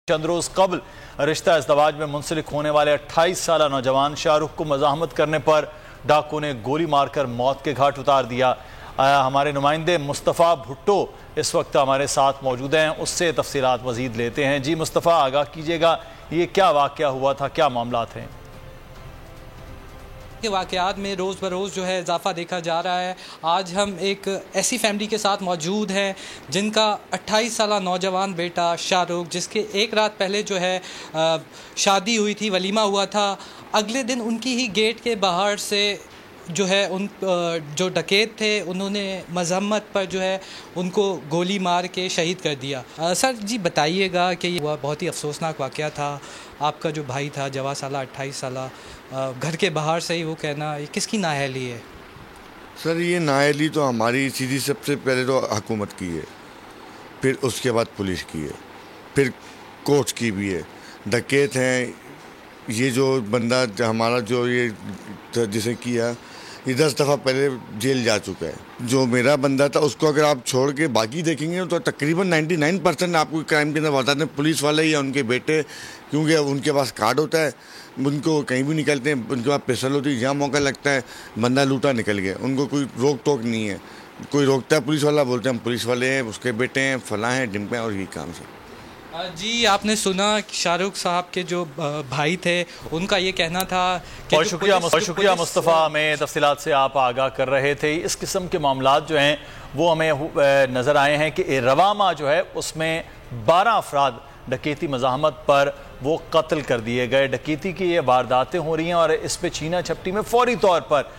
चंद रोज कबल रिश्ता इज़्दवाज में मुंसलिक होने वाले 28 साल नौजवान शाहरुख को मज़ाहमत करने पर डाकू ने गोली मारकर मौत के घाट उतार दिया। हमारे नुमाइंदे मुस्तफ़ा भुट्टो इस वक्त हमारे साथ मौजूद हैं, उससे तफसीलात मज़ीद लेते हैं। जी मुस्तफ़ा, आगाह कीजिएगा, ये क्या वाक़या हुआ था, क्या मामलात हैं? के वाक़यात में रोज़ बरोज़ जो है इजाफ़ा देखा जा रहा है। आज हम एक ऐसी फैमिली के साथ मौजूद हैं जिनका 28 साल नौजवान बेटा शाहरुख, जिसके एक रात पहले जो है शादी हुई थी, वलीमा हुआ था। अगले दिन उनकी ही गेट के बाहर से जो है जो डकैत थे उन्होंने मज़म्मत पर जो है उनको गोली मार के शहीद कर दिया। सर जी बताइएगा कि ये बहुत ही अफसोसनाक वाक़या था। आपका जो भाई था जवा साला 28 साला, घर के बाहर से ही वो कहना, ये किसकी नाअहली है? सर ये नाअहली तो हमारी सीधी सबसे पहले तो हुकूमत की है, फिर उसके बाद पुलिस की है, फिर कोर्ट की भी है। डकैत हैं, ये जो बंदा हमारा जो ये जिसे किया, ये 10 दफ़ा पहले जेल जा चुका है। जो मेरा बंदा था उसको अगर आप छोड़ के बाकी देखेंगे तो तकरीबन 99% आपको क्राइम के अंदर बताते हैं पुलिस वाले या उनके बेटे, क्योंकि उनके पास कार्ड होता है, उनको कहीं भी निकलते हैं, उनके पास पिस्टल होती है, जहाँ मौका लगता है बंदा लूटा निकल गया, उनको कोई रोक टोक नहीं है। कोई रोकता है पुलिस वाला, बोलते हैं हम पुलिस वाले हैं, उसके बेटे हैं, फलां हैं, ढिमके हैं, और यही काम से। जी आपने सुना शाहरुख साहब के जो भाई थे उनका ये कहना था कि बहुत शुक्रिया मुस्तफ़ा, हमें तफसीलात से आप आगाह कर रहे थे। इस किस्म के मामलात जो हैं वो हमें नज़र आए हैं कि रवामा जो है उसमें 12 अफराद डकैती मज़ाहमत पर वो कत्ल कर दिए गए। डकैती की ये वारदातें हो रही हैं और इस पे छीना झपटी में फौरी तौर पर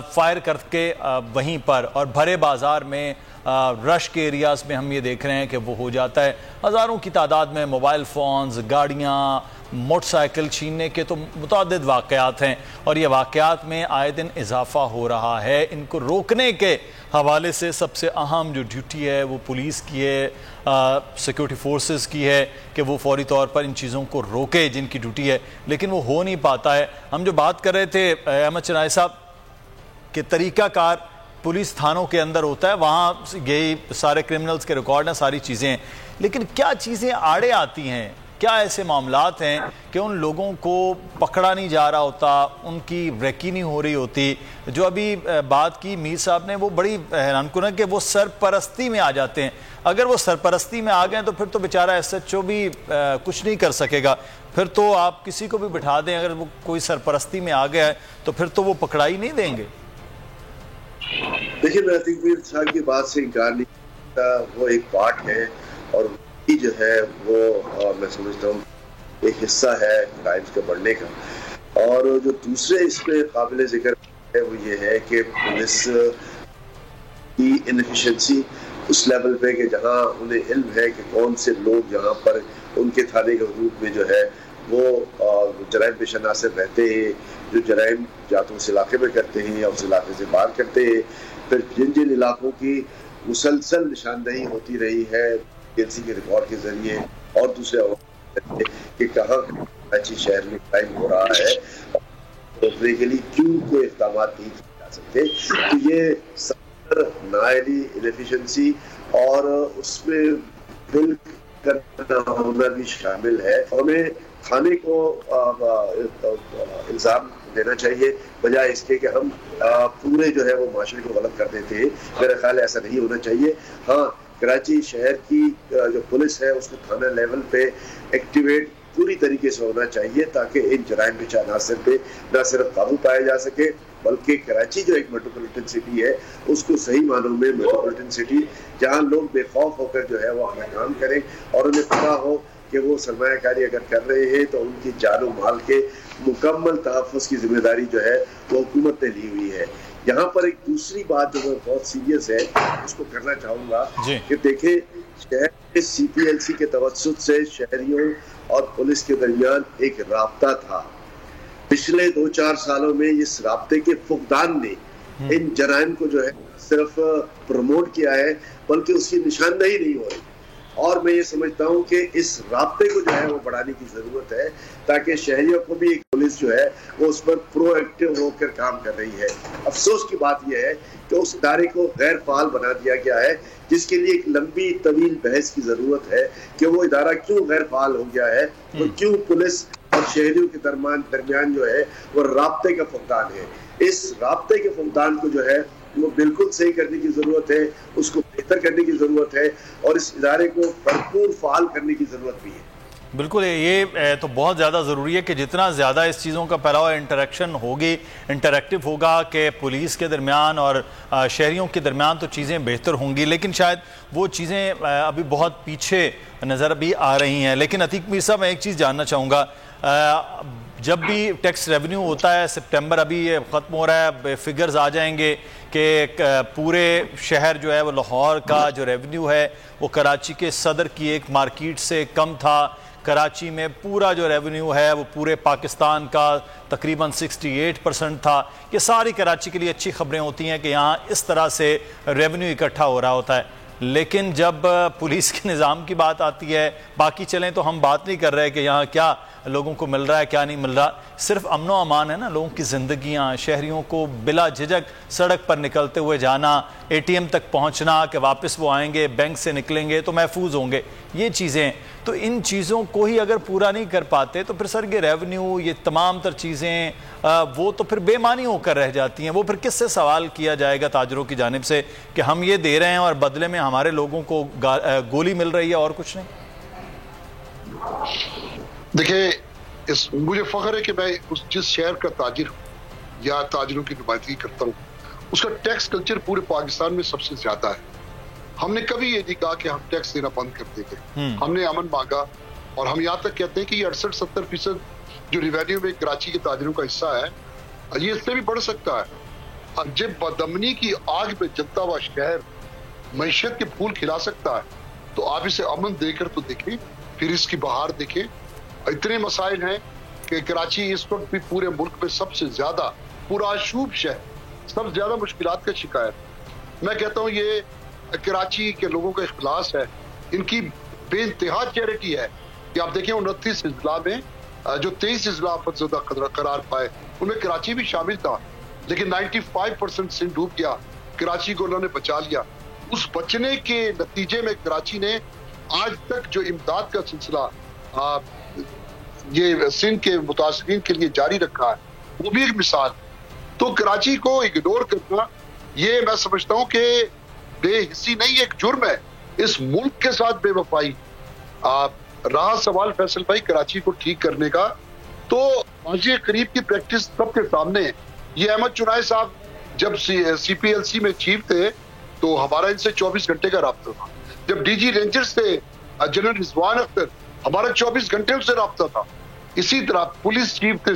फायर करके वहीं पर और भरे बाज़ार में रश के एरियाज़ में हम ये देख रहे हैं कि वो हो जाता है। हज़ारों की तादाद में मोबाइल फ़ोन्स, गाड़ियाँ, मोटरसाइकिल छीनने के तो मुतअद्दिद वाक़यात हैं और ये वाक़यात में आए दिन इजाफ़ा हो रहा है। इनको रोकने के हवाले से सबसे अहम जो ड्यूटी है वो पुलिस की है, सिक्योरिटी फोर्सेस की है कि वो फौरी तौर पर इन चीज़ों को रोके जिनकी ड्यूटी है, लेकिन वो हो नहीं पाता है। हम जो बात कर रहे थे अहमद चनाई साहब कि तरीक़ाकार पुलिस थानों के अंदर होता है, वहाँ यही सारे क्रिमिनल्स के रिकॉर्ड हैं, सारी चीज़ें हैं, लेकिन क्या चीज़ें आड़े आती हैं, क्या ऐसे मामलात हैं कि उन लोगों को पकड़ा नहीं जा रहा होता, उनकी रेकी नहीं हो रही होती। जो अभी बात की मीर साहब ने वो बड़ी हैरानकुन है कि वो सरपरस्ती में आ जाते हैं। अगर वो सरपरस्ती में आ गए तो फिर तो बेचारा SHO भी कुछ नहीं कर सकेगा, फिर तो आप किसी को भी बिठा दें, अगर वो कोई सरपरस्ती में आ गया है तो फिर तो वो पकड़ाई नहीं देंगे। देखिए, मैं मीर साहब की बात से इनकार नहीं करता, वो एक पार्ट है और जो है वो मैं समझता हूँ एक हिस्सा है क्राइम्स के बढ़ने का। और जो दूसरे इसमें काबिल जिक्र है वो ये है कि पुलिस की इनएफिशिएंसी उस लेवल पे कि जहाँ उन्हें इल्म है कि कौन से लोग यहाँ पर उनके थाने के हदूद में जो है वो जराइम पेशा नासिर रहते हैं, जो जराइम या तो उस इलाके में करते हैं या उस इलाके से बाहर करते हैं। फिर जिन जिन इलाकों की मुसलसल निशानदेही होती रही है एजेंसी के रिकॉर्ड के जरिए और दूसरे कि कहाँ कराची शहर में क्राइम हो रहा है, रोकने के लिए क्यों कोई इक़दाम नहीं किए जा सकते, तो ये नाअहली, इनएफिशिएंसी और उसमें बिल करना होना भी शामिल है। हमें थाने को इल्ज़ाम देना चाहिए बजाय इसके कि हम पूरे जो है वो माशरे को गलत कर देते हैं। मेरा ख्याल ऐसा नहीं होना चाहिए। हाँ, कराची शहर की जो पुलिस है उसको थाना लेवल पे एक्टिवेट पूरी तरीके से होना चाहिए ताकि इन जराइम पेशा अनासर पे न सिर्फ काबू पाया जा सके बल्कि कराची जो एक मेट्रोपॉलिटन सिटी है उसको सही मानों में मेट्रोपॉलिटन सिटी जहाँ लोग बेखौफ होकर जो है वो अपना काम करें और उन्हें पता हो कि वो सरमायाकारी अगर कर रहे हैं तो उनकी जान माल के मुकम्मल तहफ़्फ़ुज़ की जिम्मेदारी जो है वो हुकूमत ने ली हुई है। यहाँ पर एक दूसरी बात जो बहुत सीरियस है उसको करना चाहूँगा कि देखें, शहर के CPLC के तवज्जुद से शहरियों और पुलिस के दरमियान एक राब्ता था। पिछले 2-4 सालों में इस राब्ते के फुकदान ने इन जराइम को जो है सिर्फ प्रमोट किया है बल्कि उसकी निशानदेही नहीं हो रही। और मैं ये समझता हूँ कि इस राब्ते को जो है वो बढ़ाने की जरूरत है, ताकि शहरियों को भी एक पुलिस जो है वो उस पर प्रोएक्टिव होकर काम कर रही है। अफसोस की बात यह है कि उस इदारे को गैर फाल बना दिया गया है, जिसके लिए एक लंबी तवील बहस की जरूरत है कि वो इदारा क्यों गैर फाल हो गया है और क्यों पुलिस और शहरियों के दरमियान जो है वो राब्ते का फुकदान है। इस राब्ते के फुकदान को जो है वो बिल्कुल सही करने की जरूरत है, उसको बेहतर करने की जरूरत है और इस इदारे को भरपूर फाल करने की जरूरत भी है। बिल्कुल, ये तो बहुत ज़्यादा ज़रूरी है कि जितना ज़्यादा इस चीज़ों का फैलाव इंटरेक्शन होगी, इंटरेक्टिव होगा कि पुलिस के दरमियान और शहरियों के दरमियान तो चीज़ें बेहतर होंगी, लेकिन शायद वो चीज़ें अभी बहुत पीछे नज़र भी आ रही हैं। लेकिन अतीक मीर साहब, मैं एक चीज़ जानना चाहूँगा, जब भी टैक्स रेवेन्यू होता है, सितंबर अभी ख़त्म हो रहा है, फिगर्स आ जाएंगे कि पूरे शहर जो है वो लाहौर का जो रेवेन्यू है वो कराची के सदर की एक मार्केट से कम था। कराची में पूरा जो रेवेन्यू है वो पूरे पाकिस्तान का तकरीबन 68% था। ये सारी कराची के लिए अच्छी खबरें होती हैं कि यहाँ इस तरह से रेवेन्यू इकट्ठा हो रहा होता है, लेकिन जब पुलिस के निज़ाम की बात आती है, बाकी चलें तो हम बात नहीं कर रहे कि यहाँ क्या लोगों को मिल रहा है क्या नहीं मिल रहा, सिर्फ अमनो अमान है ना, लोगों की ज़िंदगियाँ, शहरियों को बिला झिझक सड़क पर निकलते हुए जाना, ATM तक पहुँचना कि वापस वो आएंगे, बैंक से निकलेंगे तो महफूज होंगे, ये चीज़ें, तो इन चीज़ों को ही अगर पूरा नहीं कर पाते तो फिर सर ये रेवेन्यू, ये तमाम तर चीज़ें वो तो फिर बेमानी होकर रह जाती हैं। वो फिर किससे सवाल किया जाएगा ताजरों की जानिब से कि हम ये दे रहे हैं और बदले में हमारे लोगों को गोली मिल रही है और कुछ नहीं। देखिए, मुझे फख्र है कि मैं जिस शहर का ताजिर हूँ या ताजिरों की नुमाइंदगी करता हूँ, उसका टैक्स कल्चर पूरे पाकिस्तान में सबसे ज्यादा है। हमने कभी ये नहीं कहा कि हम टैक्स देना बंद कर देंगे। हमने अमन मांगा और हम यहाँ तक कहते हैं कि ये 68-70% जो रेवेन्यू में कराची के ताजिरों का हिस्सा है, ये इससे भी बढ़ सकता है। जब बदअमनी की आग में जलता हुआ शहर मैशत के फूल खिला सकता है, तो आप इसे अमन देकर तो देखें, फिर इसकी बहार देखें। इतने मसाइल हैं कि कराची इस वक्त भी पूरे मुल्क में सबसे ज्यादा पुराशूब शहर, सबसे ज्यादा मुश्किलात का शिकार है। मैं कहता हूँ ये कराची के लोगों का इखलास है, इनकी बेइंतहा चैरिटी है कि आप देखें 29 अजला में जो 23 अजला अफजदा करार पाए उनमें कराची भी शामिल था, लेकिन 95% सिंध डूब गया, कराची को उन्होंने बचा लिया। उस बचने के नतीजे में कराची ने आज तक जो इमदाद का सिलसिला ये सिंध के मुतासिरीन के लिए जारी रखा है, वो भी एक मिसाल। तो कराची को इग्नोर करना, ये मैं समझता हूँ कि बेहिस्सी नहीं, एक जुर्म है इस मुल्क के साथ बेवफाई। रहा सवाल फैसल भाई कराची को ठीक करने का, तो माजी करीब की प्रैक्टिस सबके सामने है। ये अहमद चुनाई साहब जब CPLC में चीफ थे तो हमारा इनसे 24 घंटे का राब्ता था। जब DG रेंजर्स थे जनरल रिजवान अख्तर, हमारा 24 घंटे उनसे राब्ता था। इसी तरह पुलिस चीफ थे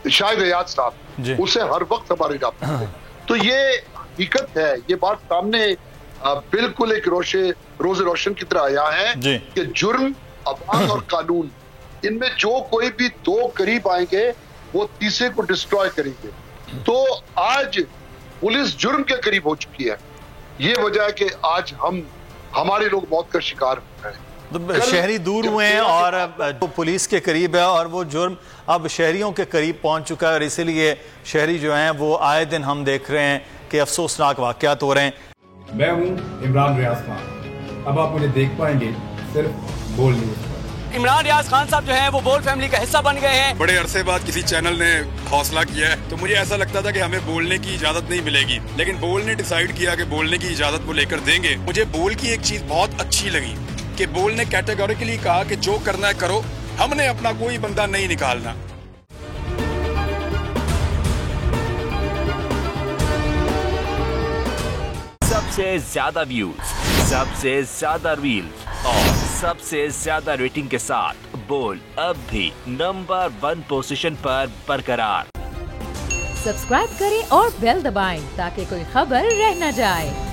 शाहिद हयात साहब, उससे हर वक्त हमारे राब्ता थे। तो ये हकीकत है, ये बात सामने बिल्कुल एक रोज रोशन की तरह आया है कि जुर्म, अवाम और कानून, इनमें जो कोई भी दो करीब आएंगे वो तीसरे को डिस्ट्रॉय करेंगे। तो आज पुलिस जुर्म के करीब हो चुकी है। ये वजह है कि आज हमारे लोग मौत का शिकार हो रहे हैं। तो शहरी दूर हुए हैं और जो पुलिस के करीब है और वो जुर्म अब शहरियों के करीब पहुंच चुका है, और इसीलिए शहरी जो हैं वो आए दिन हम देख रहे हैं कि अफसोसनाक वाकयात हो रहे हैं। मैं हूं इमरान रियाज खान, अब आप मुझे देख पाएंगे सिर्फ बोल न्यूज़। इमरान रियाज खान साहब जो हैं वो बोल फैमिली का हिस्सा बन गए हैं। बड़े अरसे बाद किसी चैनल ने हौसला किया है, तो मुझे ऐसा लगता था कि हमें बोलने की इजाजत नहीं मिलेगी, लेकिन बोल ने डिसाइड किया कि बोलने की इजाजत को लेकर देंगे। मुझे बोल की एक चीज बहुत अच्छी लगी कि बोल ने कैटेगोरिकली कहा कि जो करना है करो, हमने अपना कोई बंदा नहीं निकालना। सबसे ज्यादा व्यूज, सबसे ज्यादा रील्स और सबसे ज्यादा रेटिंग के साथ बोल अब भी नंबर 1 पोजीशन पर बरकरार। सब्सक्राइब करें और बेल दबाएं ताकि कोई खबर रह न जाए।